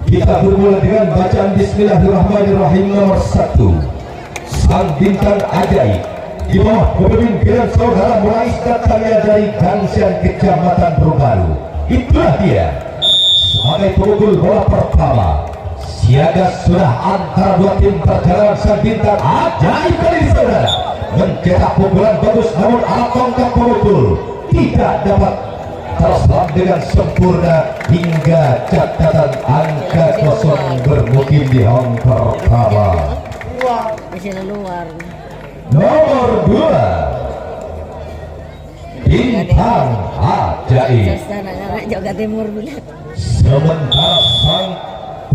Kita bermula dengan bacaan Bismillahirrahmanirrahim nomor 1. Sang bintang ajaib di bawah kepemimpinan saudara Murais datangnya dari Gangsian Kecamatan Perubaru. Itulah dia sebagai pemukul bola pertama. Siaga sudah antara dua tim perjalanan sang bintang ajaib kali ini saudara. Mencetak pukulan bagus namun alat tongkat pemukul tidak dapat terserap dengan sempurna hingga catatan angka kosong bermukim di hong pertama. Nomor 2 bintang ajaib. Sementara sang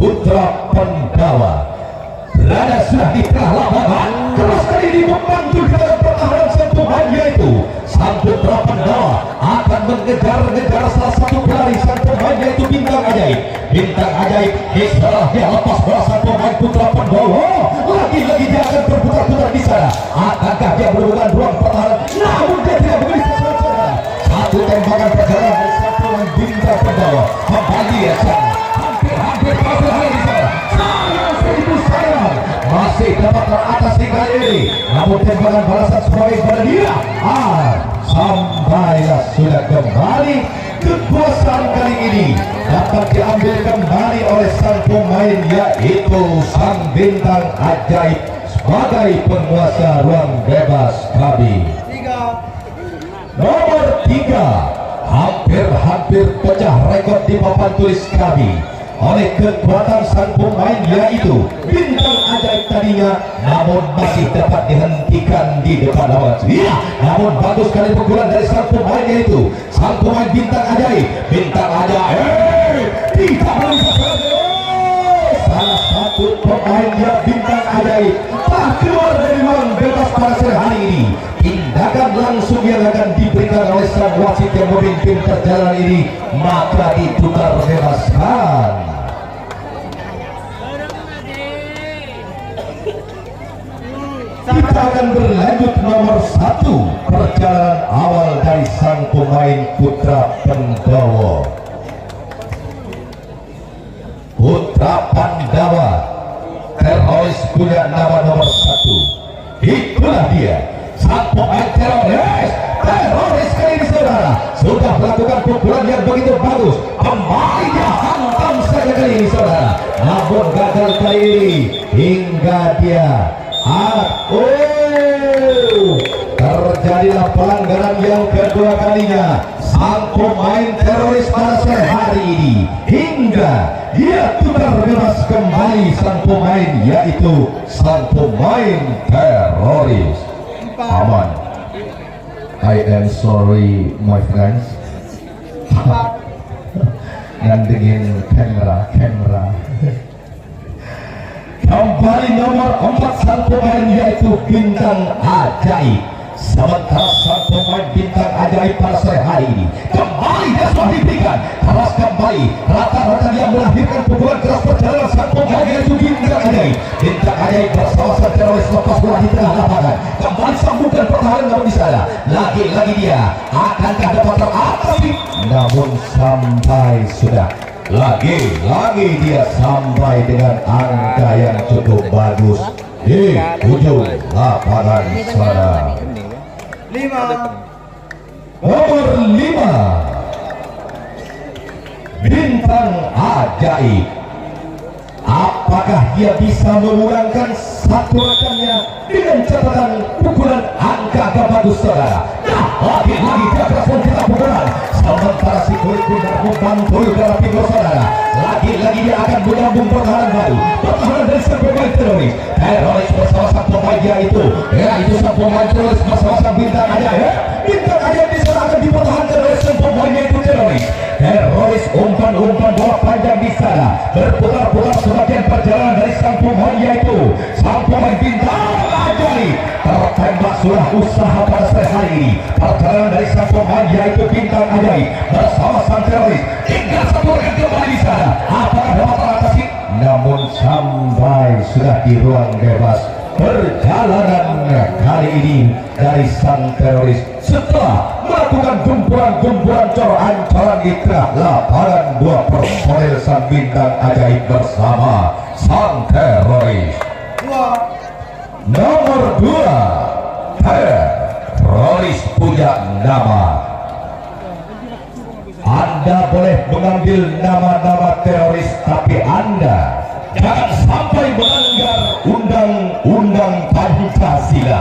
putra Pandawa berada sudah di tengah lapangan, terus kali ini membantu di dalam pertahanan sang pemain, yaitu sang putra Pandawa akan mengejar salah satu pelari sang pemain, yaitu bintang ajaib. Bintang ajaib setelah dia lepas bola sang pemain putra Pandawa, lagi-lagi dia akan berputar-putar di sana. Akankah dia menemukan ruang pertahanan? Namun dia tidak begitu saja. Satu tembakan perjalanan dari sang pemain bintang Pandawa kembali ya sana. Hampir berhasil hal di sana. Sayang seribu sayang masih dapat teratas di kali ini, namun tembakan balasan sebagai pada dia. Sampailah sudah kembali kekuasaan kali ini dapat diambil kembali oleh sang pemain, yaitu sang bintang ajaib sebagai penguasa ruang bebas kami. Nomor 3 hampir pecah rekor di papan tulis kami oleh kekuatan sang pemain, yaitu bintang ajaib tadinya, namun masih dapat dihentikan di depan lawan. Iya, namun bagus sekali pukulan dari sang pemain, yaitu sang pemain bintang ajaib. Bintang ajaib tidak bisa salah satu pemain yang bintang ajaib tak keluar dari ruang bebas pada sore hari ini. Tindakan langsung yang akan diberikan oleh sang wasit yang memimpin perjalanan ini, maka diputar bebaskan. Kita akan berlanjut nomor 1 perjalanan awal dari sang pemain putra Pandawa. Putra Pandawa teroris punya nama nomor 1. Itulah dia sang pemain teroris kali ini saudara, sudah melakukan pukulan yang begitu bagus. Kembali dia hantam saja kali ini saudara, namun gagal kali ini hingga dia terjadilah pelanggaran yang kedua kalinya sang pemain teroris pada sore hari ini, hingga dia putar bebas kembali sang pemain, yaitu sang pemain teroris. Aman. I am sorry my friends. Ngandengin kamera. Kembali nomor 4 sang pemain, yaitu bintang ajaib. Sementara sang pemain bintang ajaib pada sore hari ini kembali dia sudah diberikan keras kembali, rata-rata dia melahirkan pukulan keras perjalanan sang pemain, yaitu bintang ajaib. Bintang ajaib bersama sang teroris lepas bola di tengah lapangan, kembali sambungkan pertahanan namun di sana lagi-lagi dia akankah dapat teratasi, namun sampai sudah lagi-lagi dia sampai dengan angka yang cukup bagus di ujung lapangan sana. Nomor 5 bintang ajaib. Apakah dia bisa mengurangkan satu rekannya dengan catatan pukulan angka bagus saudara? Nah, lagi-lagi dia keras mencetak pukulan, sementara si kulit benar membantu dalam pinggul saudara. Lagi-lagi dia akan menyambung pertahanan baru, pertahanan dari sang pemain teroris bersama sang pemain, yaitu sang pemain teroris bersama sang bintang ajaib. Bintang ajaib di sana akan dipertahankan oleh sang pemain, yaitu teroris. Umpan bola panjang di sana, berputar-putar sebagian perjalanan dari sang pemain, yaitu sang pemain bintang ajaib. Tertembak sudah usaha pada sore hari ini. Perjalanan dari sang pemain, yaitu bintang ajaib bersama sang teroris, hingga satu rekan kembali di sana. Apakah dapat teratasi? Namun sampai sudah di ruang bebas. Perjalanan kali ini dari sang teroris setelah melakukan gempuran cor-ancoran di tengah lapangan dua personel sang bintang ajaib bersama sang teroris. Nomor 2 teroris punya nama. Anda boleh mengambil nama-nama teroris, tapi Anda jangan sampai melanggar undang-undang Pancasila.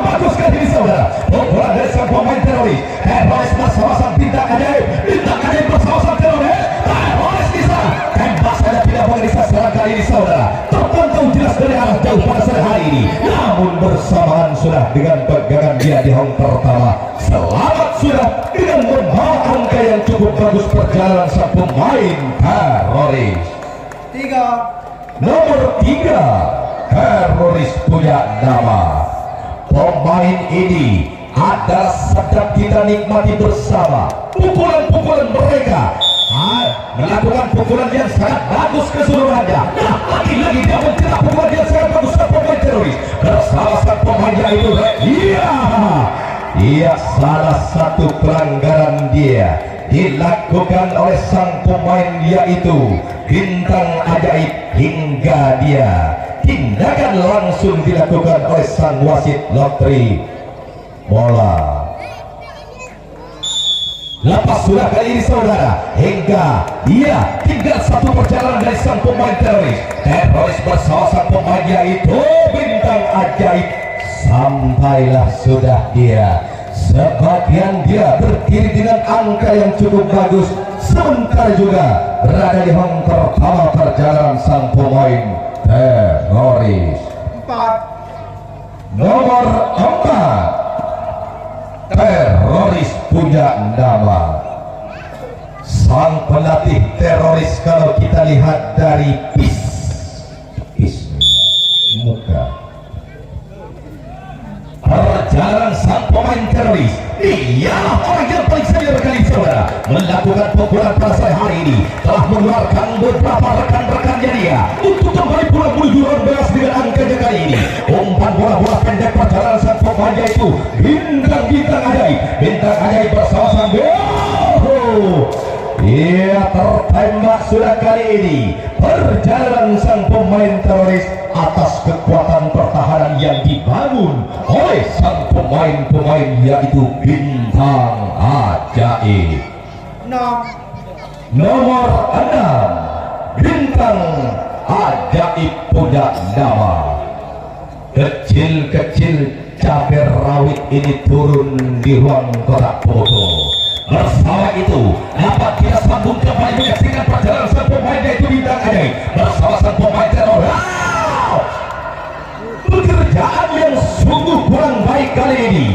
Bagus sekali ini saudara. Pukulan dari sang pemain teroris. Teroris bersama sang bintang ajaib. Bintang ajaib bersama sang teroris. Teroris bisa. Tembak saja tidak boleh bisa serang kali ini saudara. Terpantau jelas dari arah jauh pada sore hari ini. Namun bersamaan sudah dengan pegangan dia di hong pertama. Selamat sudah dengan membawa angka yang cukup bagus perjalanan sang pemain teroris. Nomor 3 teroris punya nama. Pemain ini adalah sedang kita nikmati bersama. Pukulan-pukulan mereka melakukan pukulan yang sangat bagus keseluruhannya. Nah, lagi-lagi dia mencetak pukulan yang sangat bagus ke pemain teroris bersama sang pemain yaitu Iya, salah satu pelanggaran dia dilakukan oleh sang pemain yaitu bintang ajaib hingga dia tindakan langsung dilakukan oleh sang wasit lotre bola. Lepas sudah kali ini saudara, hingga dia tinggal satu perjalanan dari sang pemain teroris. Teroris bersama sang pemain yaitu bintang ajaib. Sampailah sudah dia. Sebagian dia berdiri dengan angka yang cukup bagus. Sebentar juga berada di hong pertama perjalanan sang pemain teroris. Nomor 4 teroris punya nama. Sang pelatih teroris kalau kita lihat dari muka perjalanan sang pemain teroris, dialah orang yang paling senior kali saudara melakukan pukulan pada sore hari ini. Telah mengeluarkan beberapa rekan-rekannya dia untuk kembali pulang menuju round bebas dengan angkanya kali ini. Umpan bola-bola pendek perjalanan sang pemain yaitu bintang ajaib. Bintang ajaib bersama sang ia tertembak sudah kali ini. Perjalanan sang pemain teroris atas kekuatan pertahanan yang dibangun oleh sang pemain-pemain yaitu bintang ajaib. Nomor 6 bintang ajaib punya nama. Kecil-kecil cabai rawit ini turun di ruang kotak foto. Bersama itu dapat kita sambung kembali menyaksikan perjalanan sang pemain yaitu bintang ajaib bersama sang pemain teroris. Pekerjaan yang sungguh kurang baik kali ini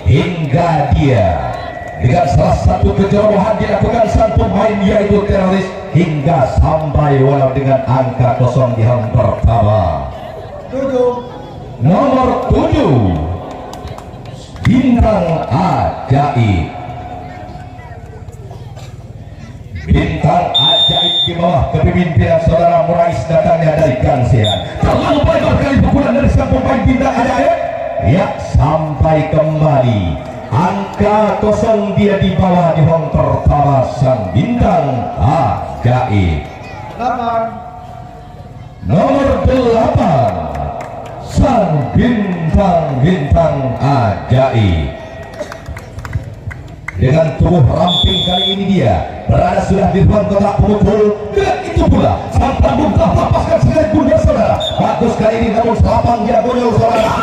hingga dia dengan salah satu kecerobohan dilakukan sang pemain yaitu teroris hingga sampai walau dengan angka kosong di hang pertama. Nomor 7 bintang ajaib. Bintang ajaib di bawah kepemimpinan saudara Murais datangnya dari Gansian. Terlalu banyak kali pukulan dari sang pemain bintang ajaib. Ya, sampai kembali angka kosong dia di bawah di hong pertama sang bintang ajaib. Nomor 8 sang bintang ajaib. Dengan tubuh ramping kali ini dia berada sudah di ruang kotak pemukul. Dengan itu pula sang pelabuh telah melepaskan sekali bundar saudara. Bagus kali ini namun selapang dia gonyol saudara.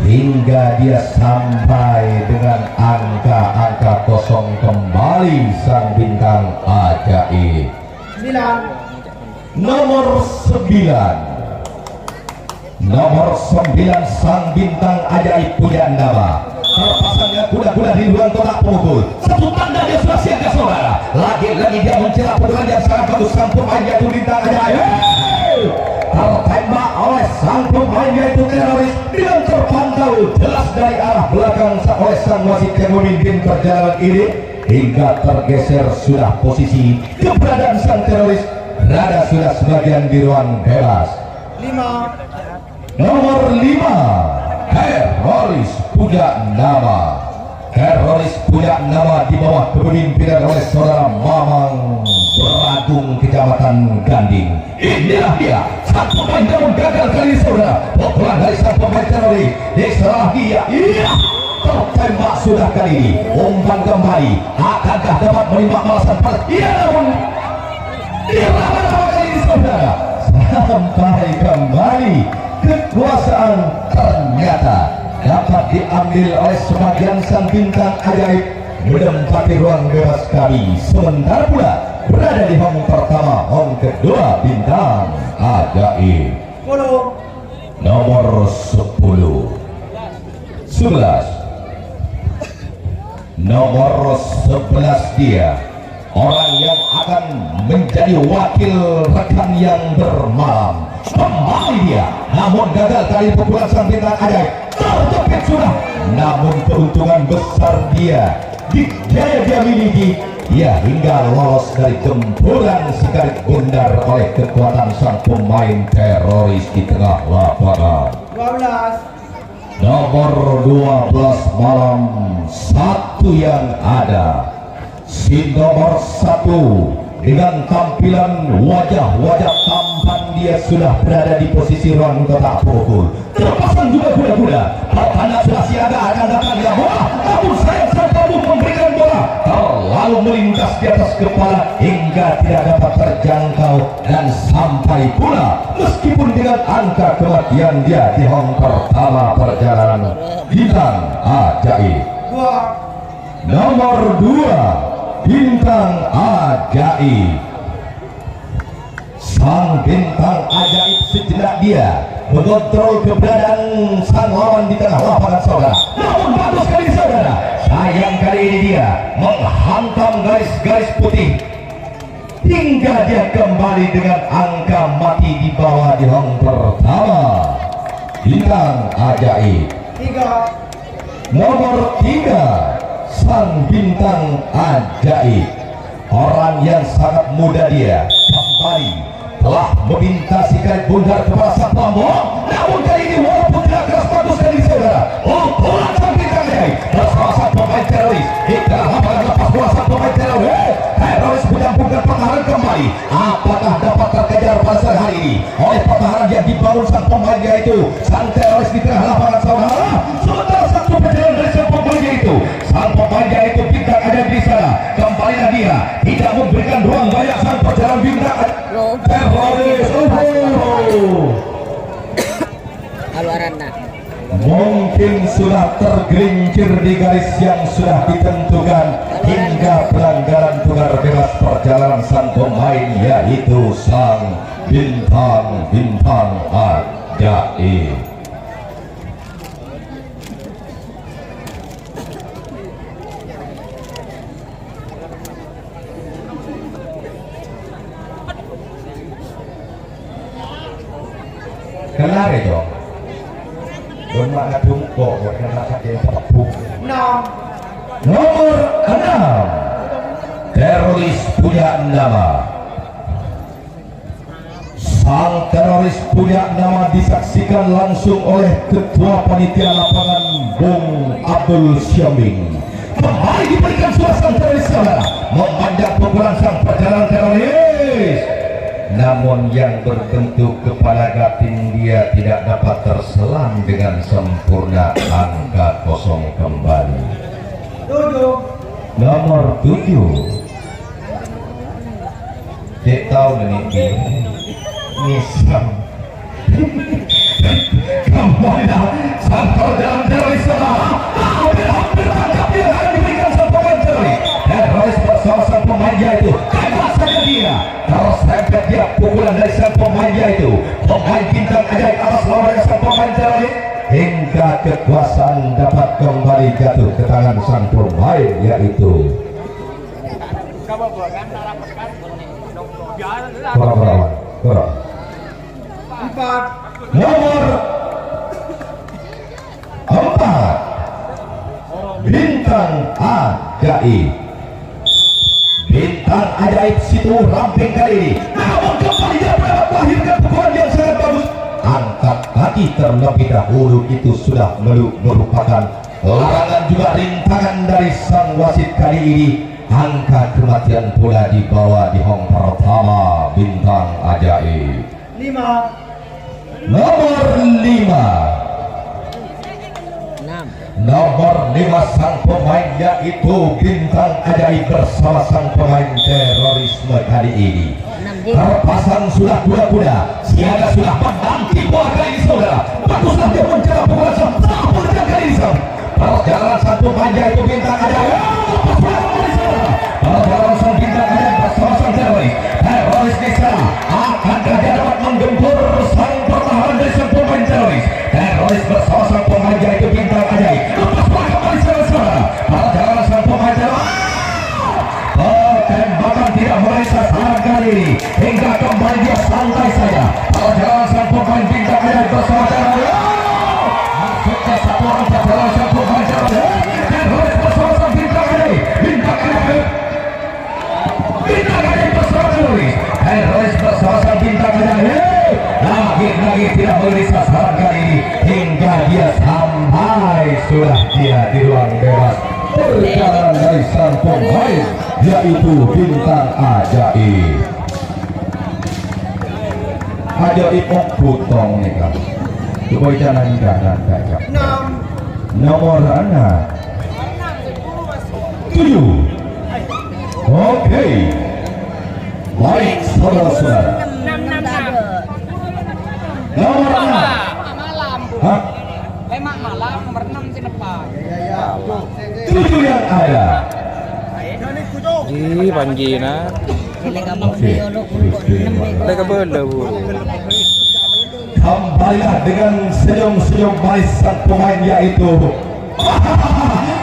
Hingga dia sampai dengan angka kosong kembali sang bintang ajaib. Nomor 9 sang bintang ajaib punya nama. Terpasangnya kuda-kuda di ruang kotak pemukul. Satu tanda dia sudah siaga saudara. Lagi-lagi dia mencetak pukulan yang sangat bagus sang pemain yaitu bintang ajaib. Tertembak oleh sang pemain yaitu teroris dengan terpantau jelas dari arah belakang oleh sang wasit yang memimpin perjalanan ini hingga tergeser sudah posisi keberadaan sang teroris berada sudah sebagian di ruang bebas. Nomor 5 Teroris punya nama. Teroris punya nama di bawah kepemimpinan oleh saudara Mamang Beragung Kecamatan Ganding. Inilah dia sang pemain namun gagal kali ini saudara. Pukulan dari sang pemain teroris diserah dia. Iya, tertembak sudah kali ini. Umpan kembali, akankah dapat menimba balasan balas? Iya, namun dilawan kali ini saudara. Sampai kembali kekuasaan ternyata dapat diambil oleh sebagian sang bintang ajaib menempati ruang bebas kami. Sementara pula berada di hong pertama, hong kedua bintang ajaib nomor 10 11 nomor 11 dia orang yang akan menjadi wakil rekan yang bermalam. Kembali dia, namun gagal kali pukulan sang bintang ajaib terjepit sudah. Namun keuntungan besar dia dijaya dia miliki. Ia hingga lolos dari gempuran sikarit bundar oleh kekuatan sang pemain teroris di tengah lapangan. 12 nomor 12 malam satu yang ada. Si nomor 1 dengan tampilan wajah-wajah tampan dia sudah berada di posisi ruang kotak pukul. Terpasang juga kuda-kuda. Pertanda sudah siaga akan datang dia bola. Namun sayang sang tabung memberikan bola terlalu melintas di atas kepala hingga tidak dapat terjangkau dan sampai pula meskipun dengan angka kematian dia di hong pertama perjalanan bintang ajaib. Nomor 2 bintang ajaib. Sang bintang ajaib sejenak dia mengontrol keberadaan sang lawan di tengah lapangan saudara. Namun bagus kali saudara, sayang kali ini dia menghantam garis-garis putih hingga dia kembali dengan angka mati di bawah di hong pertama bintang ajaib. Nomor 3 sang bintang ajaib, orang yang sangat muda dia kembali telah memintasi garis bundar kepala sang pelambung. Namun kali ini walaupun tidak keras bagus kali saudara, pukulan sang bintang ajaib bersama sang pemain teroris di tengah lapangan lepas bola sang pemain teroris. Teroris menyambungkan pertahanan kembali. Apakah dapat terkejar pada sore hari ini oleh pertahanan yang dibangun sang pemain yaitu sang teroris di tengah lapangan saudara? Sementara satu perjalanan dari sang pemain yaitu sang pemain yaitu bintang ajaib di sana. Kembalilah dia tidak memberikan ruang banyak sang perjalanan bintang teroris. Mungkin sudah tergelincir di garis yang sudah ditentukan hingga pelanggaran tukar bebas perjalanan sang pemain yaitu sang bintang ajaib. Kenapa itu? Nomor 6 teroris punya nama. Sang teroris punya nama disaksikan langsung oleh ketua panitia lapangan Bung Abdul Syaming. Kembali diberikan suara sang teroris saudara, memanjang pukulan sang perjalanan teroris. Namun yang berbentuk kepala gating dia tidak dapat terselam dengan sempurna. Angka kosong kembali. Nomor 7 Dek tahu ini Nisam kembali sang perjalanan teroris hampir tangkap dia akan diberikan sang pemain teroris. Teroris bersama sang pemain yaitu saja dia tersempet dia pukulan dari sang pemain yaitu pemain bintang ajaib atas lawan sang pemain teroris hingga kekuasaan dapat kembali jatuh ke tangan sang pemain yaitu nomor 4 bintang ajaib. Bintang ajaib situ ramping kali ini, namun kembali dia melahirkan pukulan yang sangat bagus. angkat kaki terlebih dahulu itu sudah merupakan larangan juga rintangan dari sang wasit kali ini. Angka kematian pula dibawa di hong pertama Bintang Ajaib. Nomor 5 sang pemain yaitu Bintang Ajaib bersama sang pemain terorisme kali ini. Terpasang sudah kuda-kuda, siaga sudah menanti bola kali ini saudara. Baguslah dia menjaga bola saudara kali ini saudara. Perjalanan sang pemain yaitu Bintang Ajaib. Perjalanan sang Bintang Ajaib bersama sang teroris. Teroris di sana akankah dia dapat menggempur sang pertahanan dari sang pemain teroris. Teroris bersama sang pemain yaitu Bintang Ajaib. Perjalanan sang pemain teroris. Tembakan tidak merasa saat kali ini hingga kembali dia santai saja. Perjalanan sang pemain Bintang Ajaib bersama teroris. Maksudnya satu orang perjalanan sang pemain teroris. Teroris bersama sang Bintang Ajaib. Bintang Ajaib bersama teroris. Teroris bersama sang Bintang Ajaib. Lagi tidak merasa saat kali ini hingga dia sampai sudah dia di ruang bebas. Perjalanan dari sang pemain yaitu Bintang Ajaib. Ajaib putong nih kan. Coba jalan kanan kacak. Nomor 7. Oke. Baik saudara-saudara. Nomor 6. Hah? Malam nomor 6 di depan. 7 yang ada. Panji na. Mereka benda bu. Kembalilah dengan senyum-senyum manis sang pemain yaitu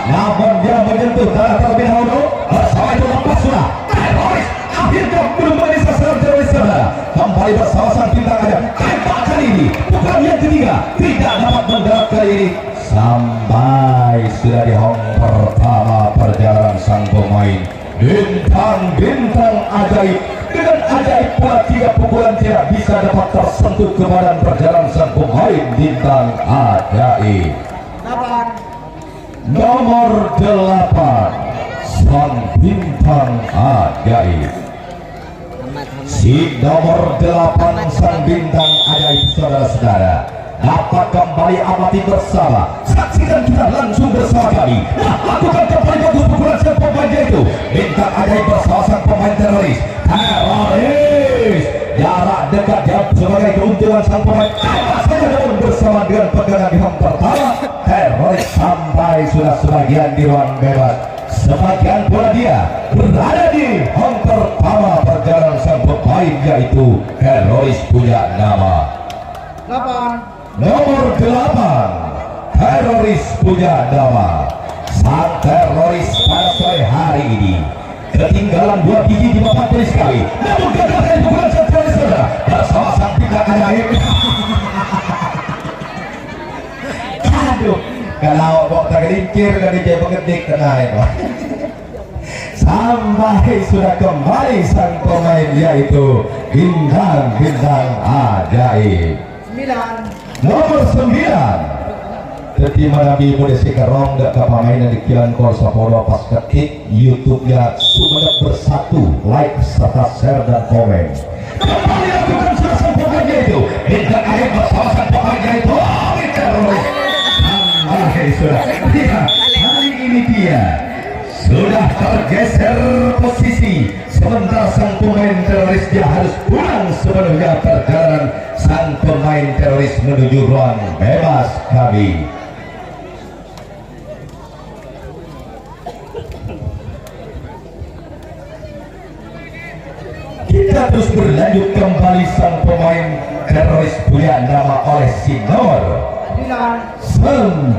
namun dia menyentuh tanah terlebih dahulu. Bersama itu lepas sudah. Teroris akhirnya belum bisa serang teroris saudara. Kembali bersama sang Bintang Ajaib. Tembak kali ini bukan yang ketiga, tidak dapat mendarat kali ini. Sampai sudah di hong pertama perjalanan sang pemain Bintang Ajaib. Dengan ajaib pula 3 pukulan tidak bisa dapat tersentuh ke badan perjalanan sang pemain Bintang Ajaib. Nomor 8 sang Bintang Ajaib. Si nomor 8 sang Bintang Ajaib saudara-saudara dapat kembali amati bersama. Saksikan kita langsung bersama kami. Lakukan kembali bagus pukulan sang pemain yaitu Bintang Ajaib bersama sang pemain teroris. Jarak dekat dia sebagai keuntungan sang pemain. Namun bersama dengan pegangan di hong pertama, teroris sampai sudah sebagian di ruang bebas. Sebagian pula dia berada di hong pertama perjalanan sang pemain yaitu teroris punya nama nomor 8. Teroris punya nama. Sang teroris pada sore hari ini ketinggalan 2 biji di papan tulis kali. Namun gagal dari pukulan sang teroris saudara bersama sang Bintang Ajaib. Aduh, kalau kok tak gelincir dari dia pengetik tenang. Sampai sudah kembali sang pemain yaitu Bintang Ajaib. Nomor 9. Ketika Nabi Mudesi Kerong dan pemainan di Kilan Korsa Polo pas ketik YouTube-nya Sumenep Bersatu, like serta share dan komen. Kembali lakukan sudah sang pemainnya itu Bintang Ajaib bersama sang pemainnya itu teroris. Sudah hari ini dia sudah tergeser posisi. Sementara sang pemain teroris dia harus pulang sepenuhnya perjalanan sang pemain teroris menuju ruang bebas kami. Kita terus berlanjut kembali sang pemain teroris punya nama oleh si nomor 9.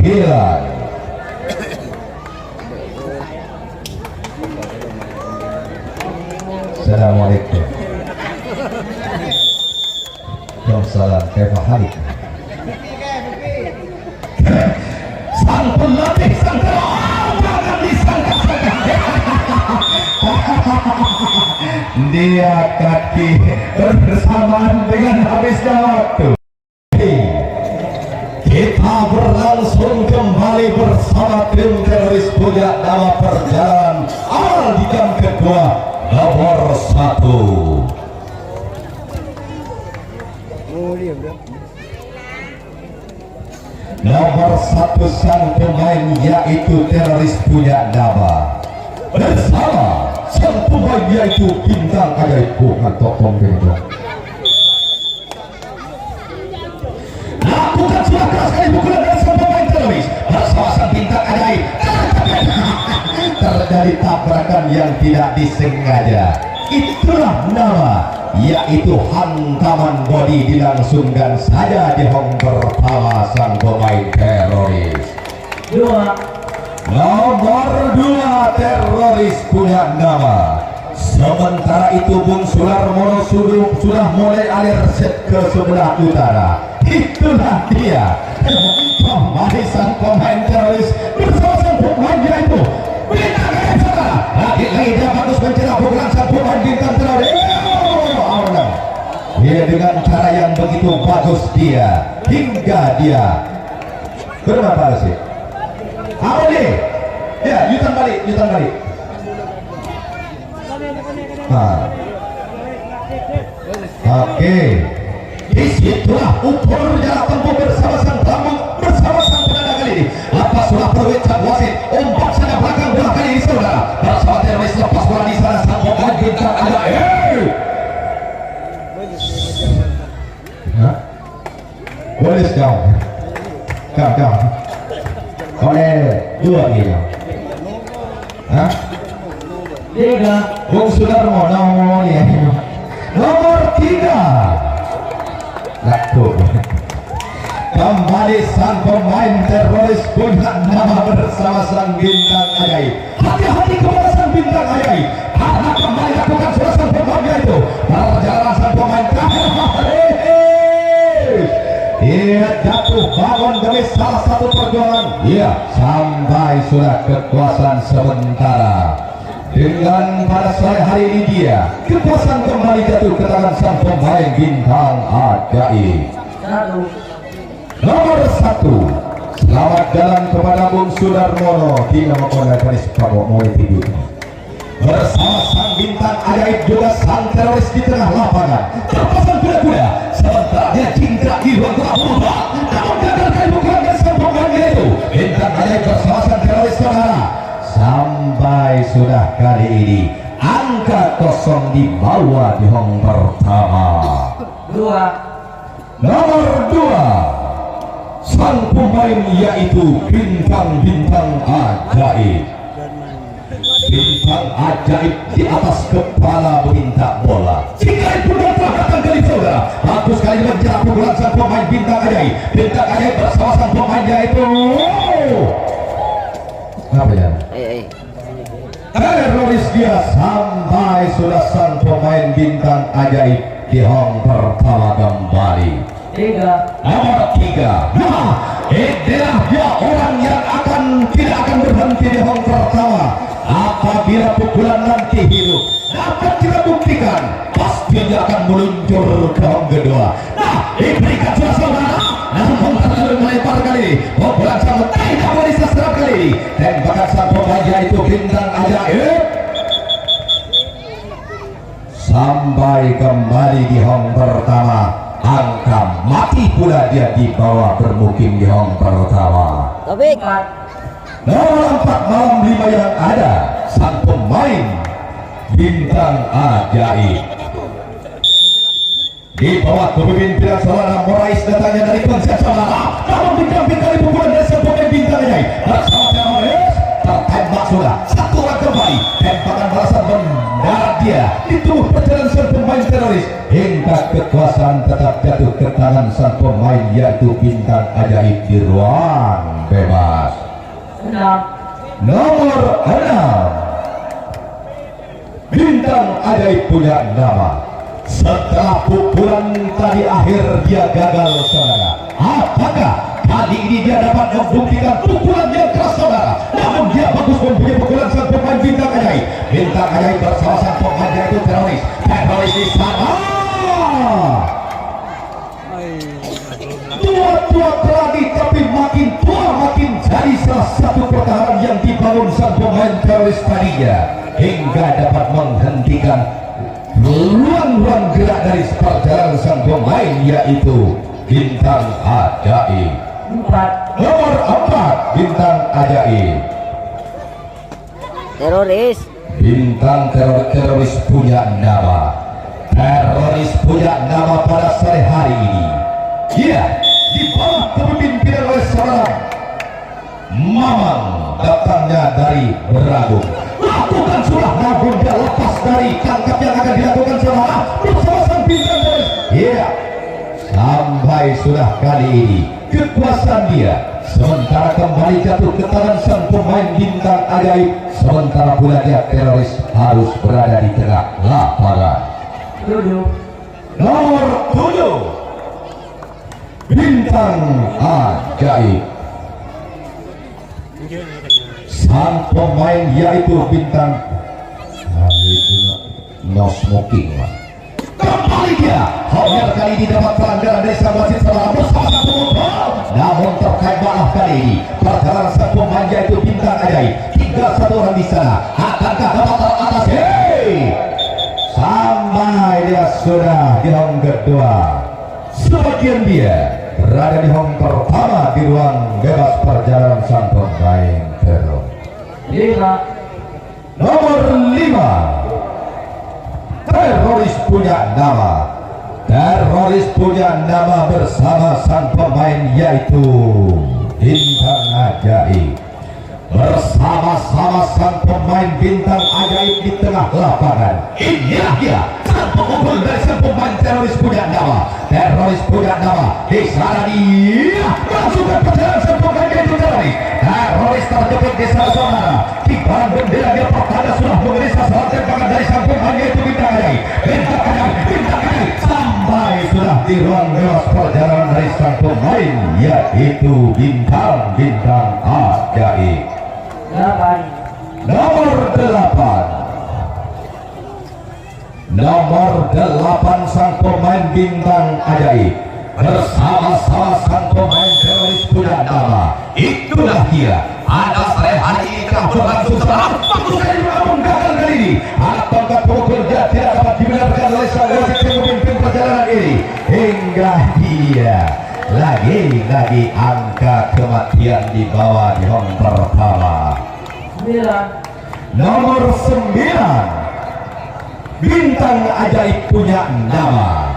Assalamualaikum. Waalaikumsalam. Kaifa halik? Sang pelatih sang jangan disangka-sangka. Dia kaki bersamaan dengan habisnya waktu. kita berlangsung kembali bersama tim teroris punya nama perjalanan awal di jam kedua nomor 1. Nomor 1 sang pemain yaitu teroris punya nama bersama sang pemain yaitu bintang ajaib bukan topong gendong. Lakukan sudah keras kali pukulan dari sang pemain teroris bersama sang bintang ajaib. Terjadi tabrakan yang tidak disengaja. Itulah nama yaitu hantaman body dilangsungkan saja di hong pertama sang pemain teroris. Nomor 2 teroris punya nama. Sementara itu Bung Sularmono sudah mulai alir set ke sebelah utara. Itulah dia kembali sang pemain teroris bersama sang pemain yaitu bintang ajaib saudara. Lagi-lagi dia bagus mencetak pukulan sang pemain bintang teroris. Dia dengan cara yang begitu bagus dia hingga dia berapa sih? Apa nih? Ya, yutan balik. Oke. Disitulah ukur jarak tempuh bersama sang tambung bersama sang penanda kali ini. Apa sudah perwira wasit ombak sana belakang bola kali ini saudara. Bersama teroris lepas bola di sana sang pemain bintang ajaib. Boleh down. Oleh 2 gitu. Hah? 3. Bung Sudarmono ya. Nomor 3. Laku. Kembali sang pemain teroris punya nama bersama sang bintang ajaib. Hati-hati kepada sang bintang ajaib. Karena kembali lakukan sudah sang pemain itu. Perjalanan sang pemain dia jatuh bangun demi salah satu perjuangan. Iya, sampai sudah kekuasaan sementara. Dengan pada sore hari ini dia kekuasaan kembali jatuh ke tangan sang pemain bintang ajaib. Nomor 1. Selamat jalan kepada Bung Sudarmono di nama Konepanis Prabowo mulai tidur. Bersama sang bintang ajaib juga sang teroris di tengah lapangan. Terpasang kuda-kuda. Sementara dia cingkrak di ruang tengah berubah. Namun gagal kali pukulan dari sang pemain itu. Bintang ajaib bersama sang teroris saudara. Sampai sudah kali ini angka kosong dibawa di hong pertama. Nomor 2 sang pemain yaitu bintang-bintang ajaib. Bintang ajaib di atas kepala meminta bola. Jika itu datang kali saudara. Bagus sekali mencetak pukulan sang pemain bintang ajaib. Bintang ajaib bersama sang pemain yaitu apa ya? Teroris dia sampai sudah sang pemain bintang ajaib di hong pertama kembali. Nomor 3. Nah, inilah dia orang yang tidak akan berhenti di hong pertama. Apabila pukulan nanti hidup dapat kita buktikan, pasti dia akan meluncur ke hong kedua. Nah, diberikan sudah saudara. Namun terlalu melebar kali ini. Pukulan sama tidak boleh diserap kali ini. Tembakan sang pemain yaitu bintang ajaib. Sampai kembali di hong pertama. Angka mati pula dia dibawa bermukim di hong pertama. Nomor 4 malam 5 yang ada sang pemain bintang ajaib di bawah kepemimpinan saudara Morais datangnya dari Konsen saudara. Namun didamping kali pukulan dari sang pemain bintang ajaib bersama teroris tertembak sudah satu orang kembali. Tembakan balasan mendarat dia di tubuh perjalanan sang pemain teroris hingga kekuasaan tetap jatuh ke tangan sang pemain yaitu bintang ajaib di ruang bebas. Nomor 6 bintang ajaib punya nama. Setelah pukulan tadi akhir dia gagal saudara. Apakah kali ini dia dapat membuktikan pukulan yang keras saudara? Namun dia bagus mempunyai pukulan sang pemain bintang ajaib. Bintang ajaib bersama sang pemain yaitu teroris. Teroris di sana tua-tua keladi tapi makin tua makin jadi salah satu pertahanan yang dibangun sang pemain teroris tadinya hingga dapat menghentikan ruang-ruang gerak dari perjalanan sang pemain, yaitu Bintang Ajaib. Nomor 4 Bintang Ajaib. Teroris. Bintang teroris punya nama. Teroris punya nama pada sore hari ini. Ia di bawah kepemimpinan oleh seorang Mamang, datangnya dari Beragung. Lakukan sudah, namun dia lepas dari tangkap yang akan dilakukan selama bersama sang bintang teroris. Iya, sampai sudah kali ini kekuasaan dia sementara kembali jatuh ke tangan sang pemain Bintang Ajaib. Sementara pula dia teroris harus berada di tengah lapangan. Nomor 7 Bintang Ajaib. Sang pemain yaitu Bintang no smoking lah. Kembali dia Homer kali ini dapat pelanggaran dari sang wasit setelah bersama sang pemukul. Namun terkait malah kali ini perjalanan sang pemain yaitu Bintang Ajaib. Tinggal satu orang di sana. Akankah dapat teratas? Sampai dia sudah di home kedua. Sebagian dia berada di home pertama di ruang bebas perjalanan sang pemain teror. Nomor 5 Teroris punya nama. Teroris punya nama bersama sang pemain yaitu Bintang Ajaib. Bersama-sama sang pemain Bintang Ajaib di tengah lapangan. Inilah dia sang pemukul dari sang pemain teroris punya nama. Teroris punya nama. Di sana dia masukkan perjalanan sang pemain yaitu teroris. Teroris terjepit di sana. Di badan bendera dia pertanda sudah mengerisah salah tembakan dari sang pemain yaitu Bintang Ajaib. Bintang Ajaib, Bintang Ajaib sampai sudah di ruang bebas perjalanan dari sang pemain yaitu Bintang Ajaib. Nomor 8 sang pemain Bintang Ajaib bersama-sama sang pemain teroris punya nama. Itulah dia. Ada sore hari ini telah berlangsung setelah bagus sekali namun gagal kali ini. Alat tongkat pemukul dia tidak dapat dibenarkan oleh sang wasit yang memimpin perjalanan ini hingga dia lagi-lagi angka kematian di bawah di home pertama. Nomor 9 Bintang Ajaib punya nama.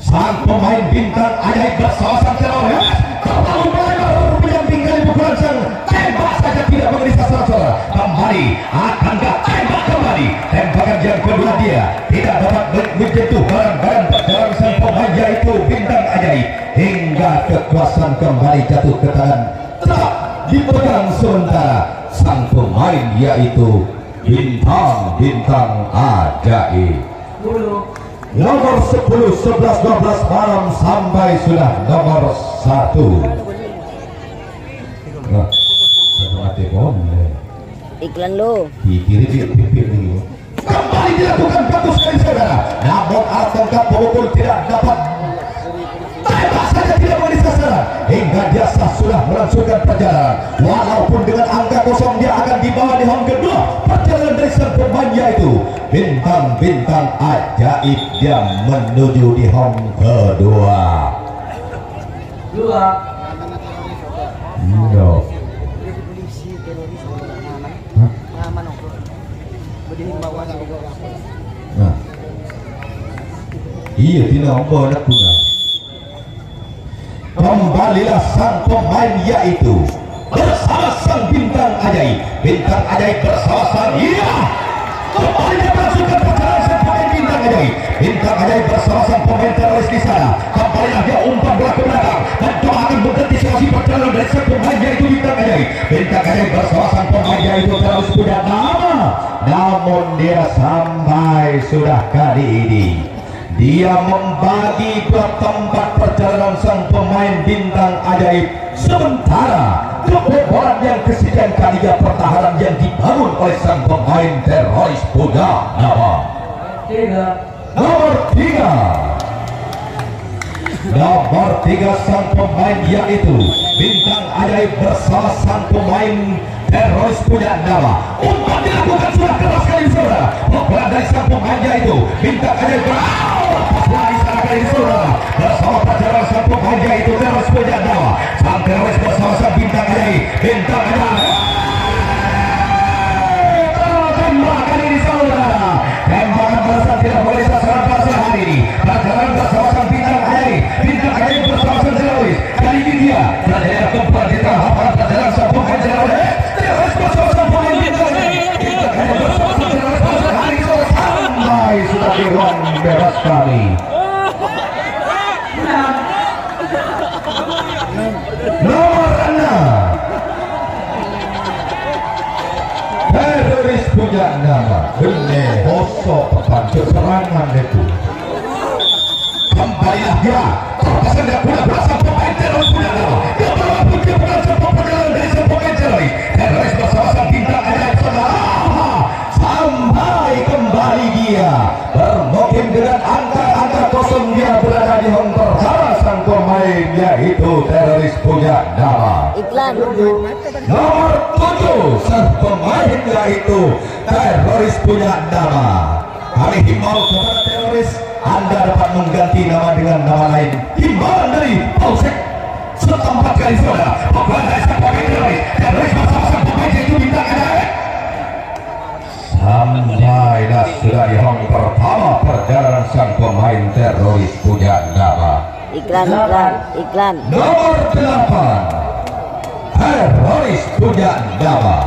Sang pemain Bintang Ajaib bersama sang teroris terlalu melebar menyamping kali pukulan sang tembak saja tidak mengenai sasaran. Kembali akankah tembak kembali. Tembakan yang kedua dia tidak dapat menyentuh barang-barang perjalanan sang pemain yaitu Bintang Ajaib hingga kekuasaan kembali jatuh ke tangan tetap dipegang sementara sang pemain yaitu Bintang Ajaib. Nomor 10, 11, 12 malam sampai sudah nomor 1. Iklan lo. Di kiri ini. Kembali dilakukan bagus sekali saudara. Namun alat tongkat pemukul tidak dapat. Tembak saja tidak mengenai sasaran hingga dia sudah melangsungkan perjalanan. Walaupun dengan angka kosong dia akan dibawa di home kedua perjalanan dari sang pemain yaitu Bintang Ajaib. Dia menuju di home kedua. No. Nah. Iya tidak apa nak guna. Kembalilah sang pemain yaitu bersama sang Bintang Ajaib. Bintang Ajaib bersama sang kembali dia masukkan perjalanan sang pemain Bintang Ajaib. Bintang Ajaib bersama sang pemain teroris di sana. Kembalilah dia umpan bola ke belakang dan coba akan mengantisipasi perjalanan dari sang pemain yaitu Bintang Ajaib. Bintang Ajaib bersama sang pemain yaitu teroris punya nama. Namun dia sampai sudah kali ini dia membagi dua tempat perjalanan sang pemain Bintang Ajaib. Sementara kebobolan yang kesekian kalinya pertahanan yang dibangun oleh sang pemain teroris punya nama. Nomor 3 Nomor 3 sang pemain yaitu bintang ajaib bersama sang pemain teroris punya nama. Umpan dilakukan sudah keras kali saudara. Pukulan dari sang pemain yaitu bintang ajaib lagi sana kali saudara. Bersama pelajaran sang pemain yaitu teroris punya nama. Sang teroris bersama sang bintang ajaib. Bintang ajaib. Tembak kali ini saudara. Tembakan balasan tidak boleh sasaran pada hari ini. Pelajaran bersama sang bintang ajaib. Bintang ajaib bersama sang teroris. Kali ini dia berada tempat di tengah lapangan pelajaran sang pemain teroris. Teroris bersama sang pemain bintang ajaib. Bintang ajaib bersama sang teroris pada hari ini sampai sudah di ruang bebas kali. Nomor 6 teroris punya nama Bene Hoso Pepancu serangan itu. Kembalilah dia terpasang dia punya berasa pemain teroris punya nama. Dia berlaku dia berasa pemain dari sang pemain teroris. Teroris bersama sang bintang ajaib saudara. Sampai kembali dia bermukim dengan angka-angka kosong. Dia berada di hong pertama sang pemain yaitu teroris punya nama. Iklan. Nomor 7 sang pemain yaitu teroris punya nama. Kami himbau kepada teroris, Anda dapat mengganti nama dengan nama lain. Himbauan dari Polsek setempat kali saudara. Pukulan dari sang pemain teroris. Teroris bersama sang pemain yaitu bintang ajaib. Sampailah sudah di hong pertama perjalanan sang pemain teroris punya nama. Iklan. Nomor 8 teroris punya nama.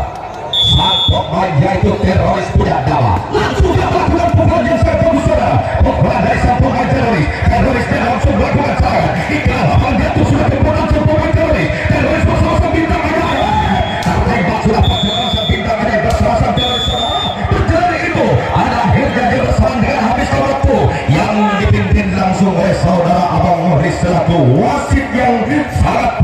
Sang pemain yaitu teroris punya nama. Langsung dia melakukan pukulan yang sangat bagus saudara. Pukulan dari sang pemain teroris. Teroris dia langsung melakukan serangan. Iklan lapangan dia tuh sudah pukulan sang pemain teroris. Teroris bersama sang bintang ajaib. Tertembak sudah perjalanan sang bintang ajaib bersama sang teroris saudara. Berjalan itu ada akhirnya dia berserang dengan habis waktu yang dipimpin langsung oleh saudara Abang Mohri selaku wasit yang sangat